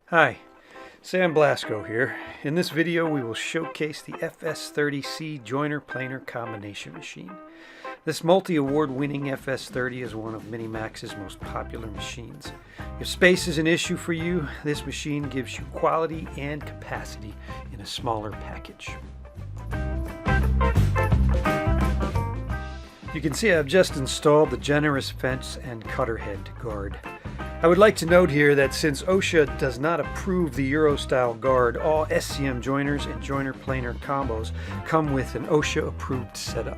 Hi, Sam Blasco here. In this video we will showcase the FS30C joiner planer combination machine. This multi-award winning FS30 is one of Minimax's most popular machines. If space is an issue for you, this machine gives you quality and capacity in a smaller package. You can see I've just installed the generous fence and cutter head guard. I would like to note here that since OSHA does not approve the Euro-style guard, all SCM joiners and joiner planer combos come with an OSHA-approved setup.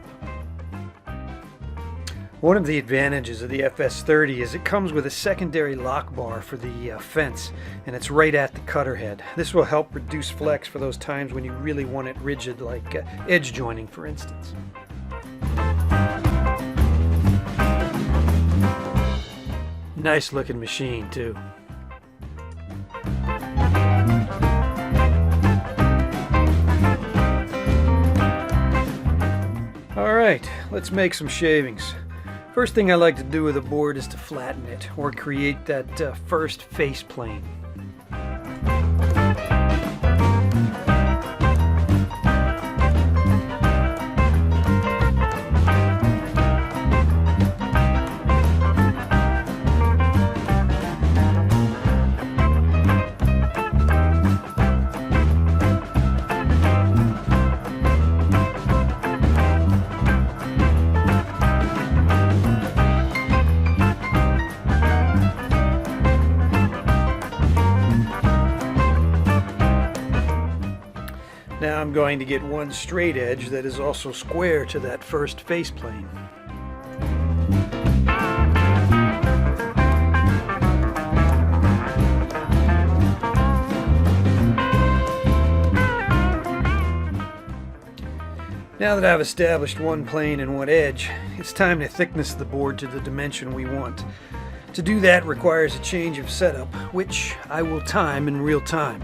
One of the advantages of the FS30 is it comes with a secondary lock bar for the fence, and it's right at the cutter head. This will help reduce flex for those times when you really want it rigid, like edge joining, for instance. Nice looking machine too. Alright, let's make some shavings. First thing I like to do with a board is to flatten it, or create that first face plane. Now I'm going to get one straight edge that is also square to that first face plane. Now that I've established one plane and one edge, it's time to thickness the board to the dimension we want. To do that requires a change of setup, which I will time in real time.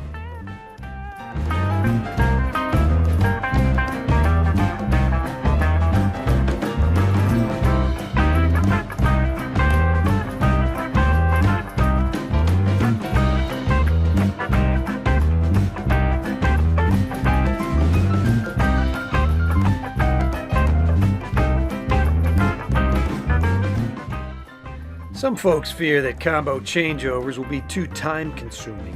Some folks fear that combo changeovers will be too time-consuming.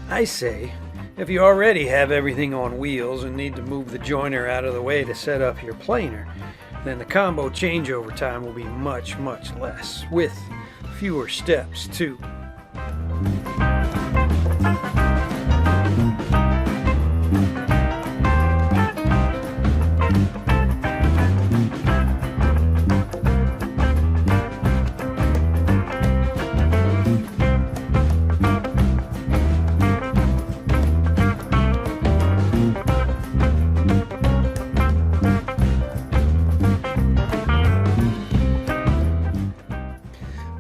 I say, if you already have everything on wheels and need to move the joiner out of the way to set up your planer, then the combo changeover time will be much, much less, with fewer steps too.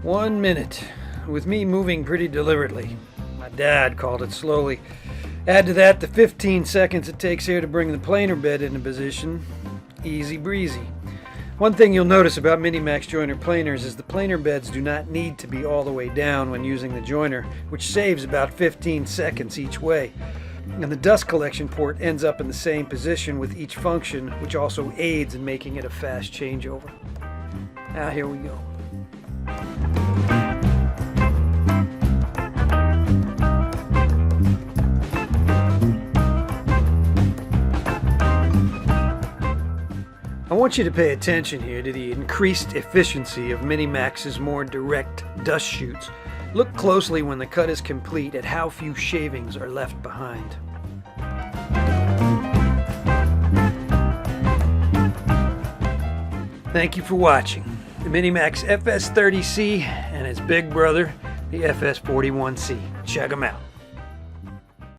One minute, with me moving pretty deliberately. My dad called it slowly. Add to that the 15 seconds it takes here to bring the planer bed into position. Easy breezy. One thing you'll notice about Minimax joiner planers is the planer beds do not need to be all the way down when using the joiner, which saves about 15 seconds each way. And the dust collection port ends up in the same position with each function, which also aids in making it a fast changeover. Now here we go. I want you to pay attention here to the increased efficiency of Minimax's more direct dust chutes. Look closely when the cut is complete at how few shavings are left behind. Thank you for watching the Minimax FS30C and its big brother, the FS41C. Check them out.